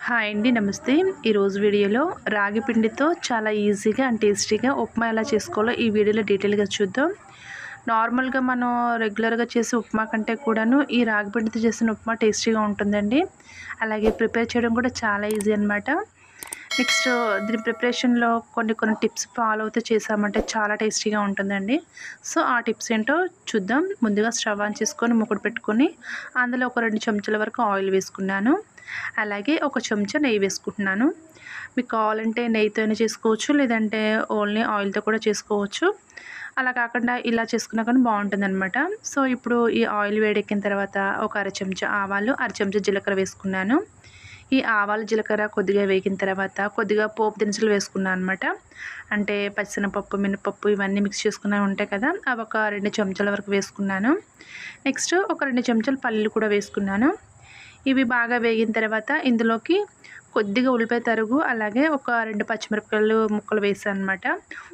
Hi అండి, నమస్తే. ఈరోజు వీడియోలో రాగి పిండితో చాలా ఈజీగా అండ్ టేస్టీగా ఉప్మా ఎలా చేసుకోవాలో ఈ వీడియోలో డీటెయిల్గా చూద్దాం. నార్మల్గా మనం రెగ్యులర్గా చేసే ఉప్మా కంటే కూడాను ఈ రాగి పిండితో చేసిన ఉప్మా టేస్టీగా ఉంటుందండి. అలాగే ప్రిపేర్ చేయడం కూడా చాలా ఈజీ అనమాట. నెక్స్ట్ దీని ప్రిపరేషన్లో కొన్ని టిప్స్ ఫాలో అవుతూ చేసామంటే చాలా టేస్టీగా ఉంటుందండి. సో ఆ టిప్స్ ఏంటో చూద్దాం. ముందుగా స్టవ్ ఆన్ చేసుకొని మూకుడు పెట్టుకొని అందులో ఒక 2 చెంచాల వరకు ఆయిల్ వేసుకున్నాను. అలాగే ఒక చెంచా నెయ్యి వేసుకుంటున్నాను. మీకు కావాలంటే నెయ్యితోనే చేసుకోవచ్చు, లేదంటే ఓన్లీ ఆయిల్తో కూడా చేసుకోవచ్చు. అలా కాకుండా ఇలా చేసుకున్నా కానీ బాగుంటుందన్నమాట. సో ఇప్పుడు ఈ ఆయిల్ వేడెక్కిన తర్వాత ఒక అర చెంచా ఆవాలు, అర చెంచా జీలకర్ర వేసుకున్నాను. ఈ ఆవాలు జీలకర్ర కొద్దిగా వేగిన తర్వాత కొద్దిగా పోపు దినుసులు వేసుకున్నాను అనమాట. అంటే పచ్చిశనగపప్పు, మినపప్పు ఇవన్నీ మిక్స్ చేసుకున్నవి ఉంటాయి కదా, అవి ఒక 2 చెంచాల వరకు వేసుకున్నాను. నెక్స్ట్ ఒక 2 చెంచాలు పల్లీలు కూడా వేసుకున్నాను. ఇవి బాగా వేగిన తర్వాత ఇందులోకి కొద్దిగా ఉల్లిపాయ తరుగు, అలాగే ఒక 2 పచ్చిమిరపకాయలు ముక్కలు వేసాను అనమాట.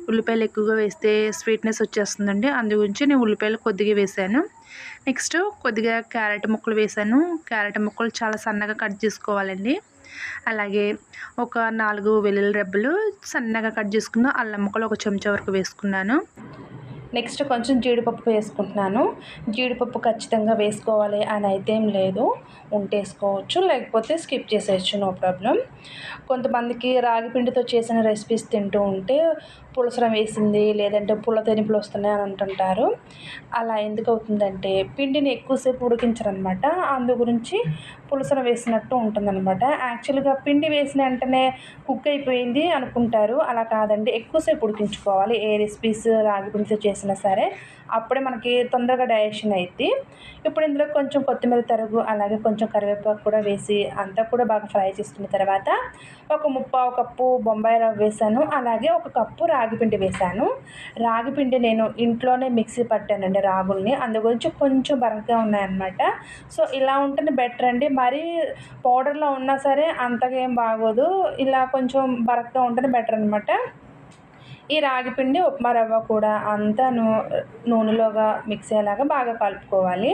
ఉల్లిపాయలు ఎక్కువగా వేస్తే స్వీట్నెస్ వచ్చేస్తుందండి, అందు గురించి నేను ఉల్లిపాయలు కొద్దిగా వేసాను. నెక్స్ట్ కొద్దిగా క్యారెట్ ముక్కలు వేసాను. క్యారెట్ ముక్కలు చాలా సన్నగా కట్ చేసుకోవాలండి. అలాగే ఒక 4 వెల్లుల్లి రెబ్బలు సన్నగా కట్ చేసుకున్న అల్లం ముక్కలు ఒక చెంచా వరకు వేసుకున్నాను. నెక్స్ట్ కొంచెం జీడిపప్పు వేసుకుంటున్నాను. జీడిపప్పు ఖచ్చితంగా వేసుకోవాలి అని అయితే ఏం లేదు, ఉంటే వేసుకోవచ్చు, లేకపోతే స్కిప్ చేసేయచ్చు, నో ప్రాబ్లం. కొంతమందికి రాగి పిండితో చేసిన రెసిపీస్ తింటూ ఉంటే పులసరం వేసింది, లేదంటే పుల్ల తెనుపులు వస్తున్నాయి అని అంటుంటారు. అలా ఎందుకు అవుతుందంటే పిండిని ఎక్కువసేపు ఉడికించరనమాట, అందు గురించి పులసరం వేసినట్టు ఉంటుందన్నమాట. యాక్చువల్గా పిండి వేసిన వెంటనే కుక్ అయిపోయింది అనుకుంటారు, అలా కాదండి, ఎక్కువసేపు ఉడికించుకోవాలి. ఏ రెసిపీస్ రాగి పిండితో చేసినా సరే అప్పుడే మనకి తొందరగా డైజెషన్ అయ్యిద్ది. ఇప్పుడు ఇందులో కొంచెం కొత్తిమీర తరుగు, అలాగే కొంచెం కరివేపాకు కూడా వేసి అంతా కూడా బాగా ఫ్రై చేసుకున్న తర్వాత ఒక 3/4 కప్పు బొంబాయి రవ్వ వేసాను. అలాగే 1 కప్పు రాగిపిండి వేసాను. రాగిపిండి నేను ఇంట్లోనే మిక్సీ పట్టానండి రాగుల్ని, అందు గురించి కొంచెం బరకగా ఉన్నాయన్నమాట. సో ఇలా ఉంటేనే బెటర్ అండి, మరీ పౌడర్లో ఉన్నా సరే అంతగా ఏం బాగోదు, ఇలా కొంచెం బరకగా ఉంటేనే బెటర్ అనమాట. ఈ రాగిపిండి ఉప్మా రవ్వ కూడా అంతా నూనెలోగా మిక్స్ అయ్యేలాగా బాగా కలుపుకోవాలి.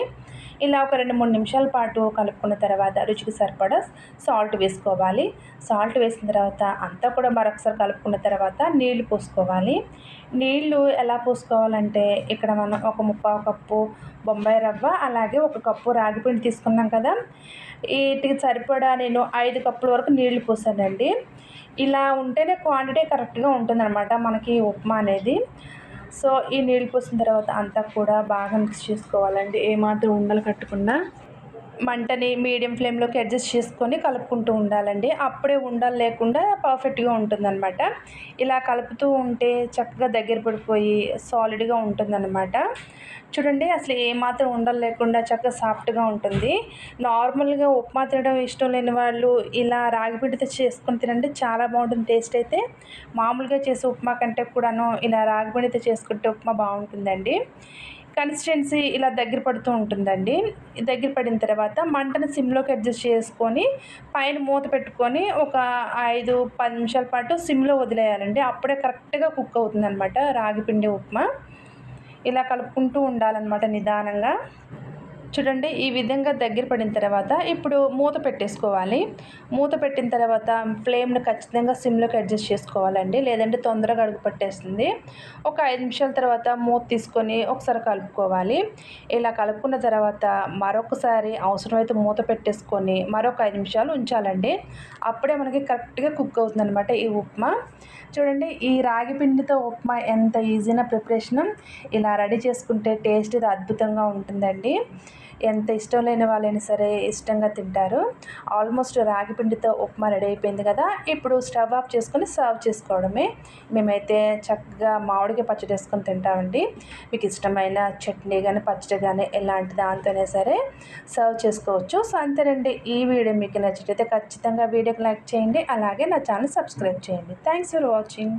ఇలా ఒక 2-3 నిమిషాల పాటు కలుపుకున్న తర్వాత రుచికి సరిపడా సాల్ట్ వేసుకోవాలి. సాల్ట్ వేసిన తర్వాత అంతా కూడా మరొకసారి కలుపుకున్న తర్వాత నీళ్లు పోసుకోవాలి. నీళ్లు ఎలా పోసుకోవాలంటే ఇక్కడ మనం ఒక 3/4 కప్పు బొంబాయి రవ్వ, అలాగే 1 కప్పు రాగిపిండి తీసుకున్నాం కదా, వీటికి సరిపడా నేను 5 కప్పుల వరకు నీళ్లు పోసానండి. ఇలా ఉంటేనే క్వాంటిటీ కరెక్ట్గా ఉంటుందన్నమాట మనకి ఉప్మా అనేది. సో ఈ నీళ్ళు పోసిన తర్వాత అంతా కూడా బాగా మిక్స్ చేసుకోవాలండి, ఏమాత్రం ఉండలు కట్టకుండా. మంటని మీడియం ఫ్లేమ్లోకి అడ్జస్ట్ చేసుకొని కలుపుకుంటూ ఉండాలండి, అప్పుడే ఉండలు లేకుండా పర్ఫెక్ట్గా ఉంటుందన్నమాట. ఇలా కలుపుతూ ఉంటే చక్కగా దగ్గర పడిపోయి సాలిడ్గా ఉంటుందన్నమాట. చూడండి, అసలు ఏమాత్రం ఉండలు లేకుండా చక్కగా సాఫ్ట్గా ఉంటుంది. నార్మల్గా ఉప్మా తినడం ఇష్టం లేని వాళ్ళు ఇలా రాగిపిండితో చేసుకొని తినండి, చాలా బాగుంటుంది టేస్ట్ అయితే. మామూలుగా చేసే ఉప్మా కంటే కూడాను ఇలా రాగిపిండితో చేసుకుంటే ఉప్మా బాగుంటుందండి. కన్సిస్టెన్సీ ఇలా దగ్గర పడుతూ ఉంటుందండి. దగ్గర పడిన తర్వాత మంటను సిమ్లోకి అడ్జస్ట్ చేసుకొని పైన మూత పెట్టుకొని ఒక 5-10 నిమిషాల పాటు సిమ్లో వదిలేయాలండి, అప్పుడే కరెక్ట్గా కుక్ అవుతుందన్నమాట రాగిపిండి ఉప్మా. ఇలా కలుపుకుంటూ ఉండాలన్నమాట నిదానంగా. చూడండి, ఈ విధంగా దగ్గర పడిన తర్వాత ఇప్పుడు మూత పెట్టేసుకోవాలి. మూత పెట్టిన తర్వాత ఫ్లేమ్ను ఖచ్చితంగా సిమ్లోకి అడ్జస్ట్ చేసుకోవాలండి, లేదంటే తొందరగా అడుగు పట్టేస్తుంది. ఒక 5 నిమిషాల తర్వాత మూత తీసుకొని ఒకసారి కలుపుకోవాలి. ఇలా కలుపుకున్న తర్వాత మరొకసారి అవసరమైతే మూత పెట్టేసుకొని మరొక 5 నిమిషాలు ఉంచాలండి, అప్పుడే మనకి కరెక్ట్గా కుక్ అవుతుందన్నమాట ఈ ఉప్మా. చూడండి, ఈ రాగి పిండితో ఉప్మా ఎంత ఈజీనా ప్రిపరేషను. ఇలా రెడీ చేసుకుంటే టేస్ట్ ఇది అద్భుతంగా ఉంటుందండి. ఎంత ఇష్టం లేని వాళ్ళైనా సరే ఇష్టంగా తింటారు. ఆల్మోస్ట్ రాగి పిండితో ఉప్మా రెడీ అయిపోయింది కదా, ఇప్పుడు స్టవ్ ఆఫ్ చేసుకొని సర్వ్ చేసుకోవడమే. మేమైతే చక్కగా మామిడికాయ పచ్చడి వేసుకొని తింటామండి. మీకు ఇష్టమైన చట్నీ కానీ పచ్చడి కానీ ఎలాంటి దాంతోనే సరే సర్వ్ చేసుకోవచ్చు. సో అంతేనండి, ఈ వీడియో మీకు నచ్చితే ఖచ్చితంగా వీడియోకి లైక్ చేయండి, అలాగే నా ఛానల్ సబ్స్క్రైబ్ చేయండి. Thanks for watching.